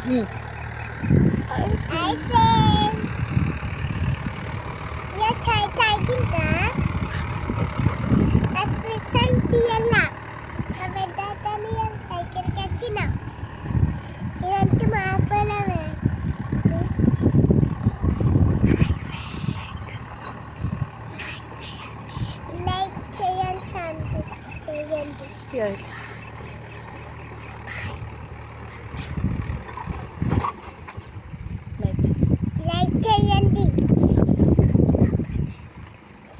Yes. Like చేయండి,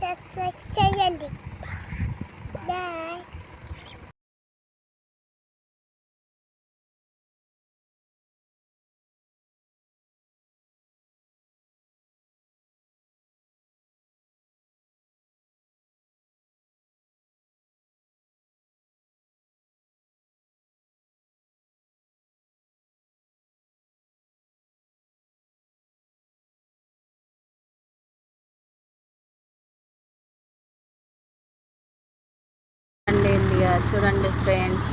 subscribe చేయండి. Bye. India చూడండి ఫ్రెండ్స్,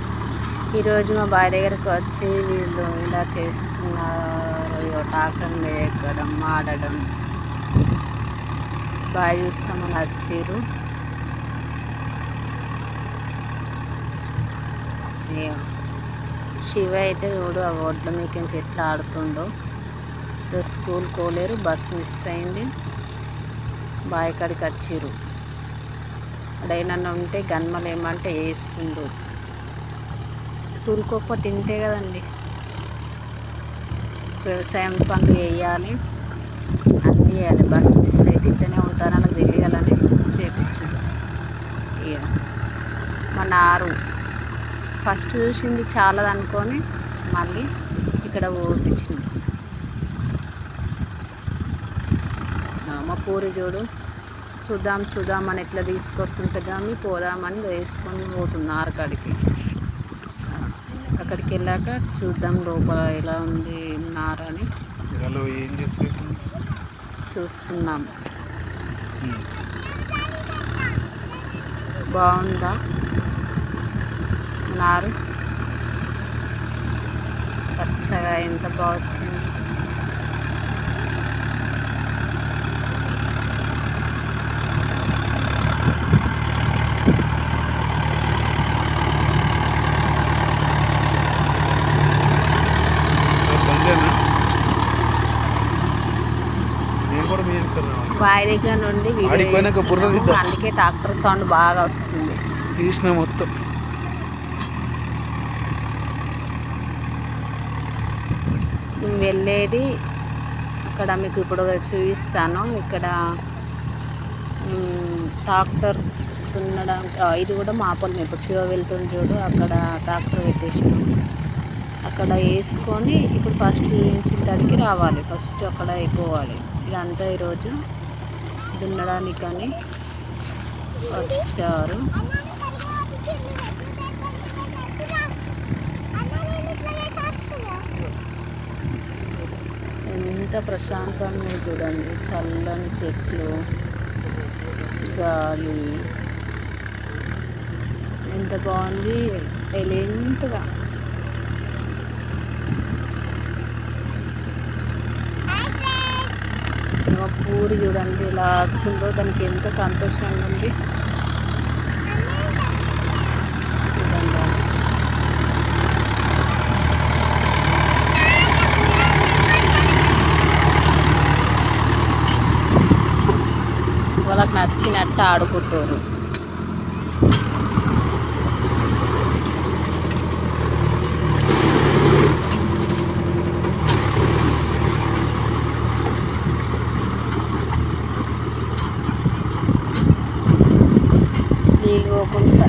ఈరోజు మా బాయ్ దగ్గరకు వచ్చి వీళ్ళు ఇలా చేస్తున్నారు. టాకం మీద ఎక్కడం, ఆడడం. బాగా చూస్తామని వచ్చారు. శివ అయితే చూడు ఆ ఒడ్ల మీకించి ఎట్లా ఆడుతుండో. స్కూల్ కోలేరు, బస్ మిస్ అయింది. బాయ్ కాడికి వచ్చారు. అడైనా ఉంటే గన్మలు ఏమంటే వేస్తుండు. స్కూల్కి ఒక్క తింటే కదండి వ్యవసాయం పనులు వేయాలి, అన్నీ వేయాలి. బస్ మిస్ అయితే ఇట్లనే ఉంటారని నాకు తెలియాలని చేపించిండు. ఇక మా నారు ఫస్ట్ చూసింది చాలదు అనుకొని మళ్ళీ ఇక్కడ ఓపించింది. మా పూరి చూడు, చూద్దామని ఎట్లా తీసుకొస్తుంటుందాన్ని పోదామని వేసుకొని పోతుంది ఆరకాడికి. అక్కడికి వెళ్ళాక చూద్దాం లోపల ఎలా ఉంది నారని చూస్తున్నాం. బాగుందా నారు? పచ్చగా ఎంత బాగా వచ్చింది. బాయ్ దగ్గర నుండి అందుకే ట్రాక్టర్ సౌండ్ బాగా వస్తుంది. తీసిన మొత్తం మేము వెళ్ళేది అక్కడ మీకు ఇప్పుడు చూపిస్తాను. ఇక్కడ ట్రాక్టర్ దున్నడానికి ఇది కూడా మా పొలం. ఇప్పుడు చివ వెళ్తుంది చూడు, అక్కడ ట్రాక్టర్ పెట్టేసినాం. అక్కడ వేసుకొని ఇప్పుడు ఫస్ట్ చూపించడానికి రావాలి. ఫస్ట్ అక్కడ అయిపోవాలి. ఇదంతా ఈరోజు దున్నడానికని వచ్చారు. ఎంత ప్రశాంతంగా చూడండి, చల్లని చెట్లు, గాలి ఎంత బాగుంది. సైలెంట్గా మా పూరి చూడండి ఇలా వచ్చిందో, దానికి ఎంత సంతోషంగా ఉంది చూడండి. వాళ్ళకి నచ్చినట్టు ఆడుకుంటారు. నీళ్ళు పోకుండా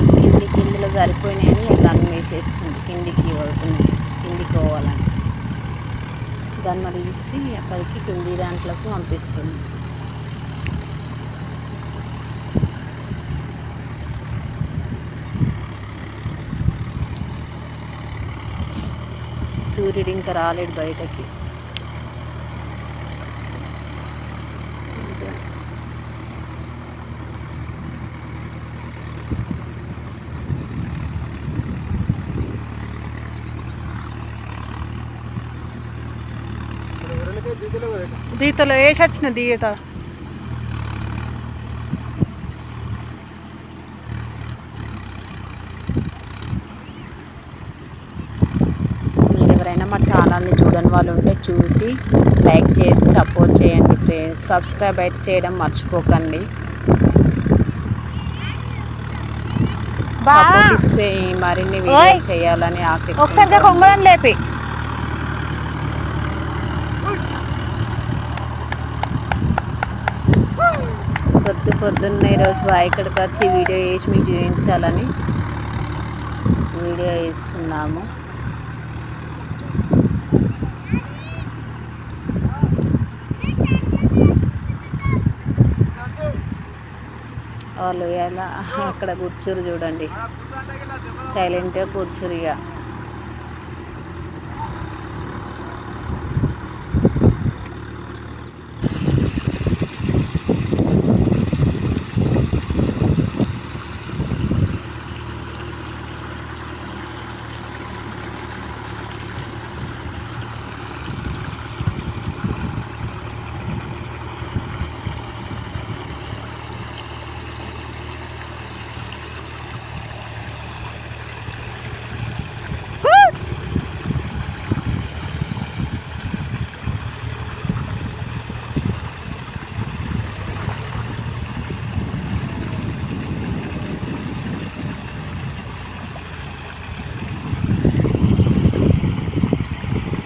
కిందిలో సరిపోయినాయని గన్ వేసేస్తుంది. కిందికి పడుతున్నాయి, కిందికి పోవాలని గన్ తీసి అక్కడికి కింది దాంట్లోకి పంపిస్తుంది. సూర్యుడు ఇంకా రాలేడు బయటకి. దీతలో వేసి వచ్చిన దీత మీరు ఎవరైనా మా ఛానల్ని చూడని వాళ్ళు ఉంటే చూసి లైక్ చేసి సపోర్ట్ చేయండి ఫ్రెండ్స్. సబ్స్క్రైబ్ అయితే చేయడం మర్చిపోకండి. సపోర్ట్ ఇస్తే మరిన్ని వీడియో చేయాలని ఆసక్తి. ఒకసారి కొంగలను లేపి పొద్దున్నే ఈరోజు ఇక్కడికి వచ్చి వీడియో వేసి మీకు చూపించాలని వీడియో వేస్తున్నాము. వాళ్ళు ఎలా అక్కడ కూర్చురు చూడండి, సైలెంట్గా కూర్చురు. ఇక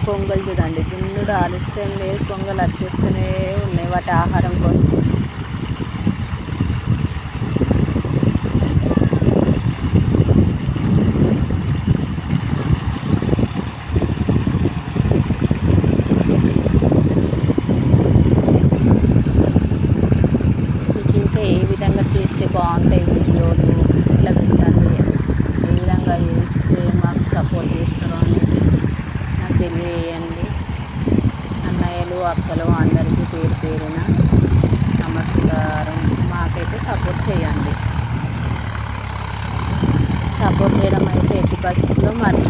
కొంగలు చూడండి, దున్నుడు ఆలస్యం లేదు, కొంగలు వచ్చేస్తూనే ఉన్నాయి వాటి ఆహారం కోసం. మీకు ఇంకా ఏ విధంగా చేస్తే బాగుంటాయి వీడియోలు ఇట్లా పెట్టండి, ఏ విధంగా చేస్తే మాకు సపోర్ట్ చేస్తారో అని నాకు తెలియజేయండి. అన్నయ్యలు అక్కలు అందరికీ పేరు పేరున నమస్కారం. మాకైతే సపోర్ట్ చేయండి. సపోర్ట్ చేయడం అయితే ఎట్టి పరిస్థితుల్లో మర్చిపోకండి.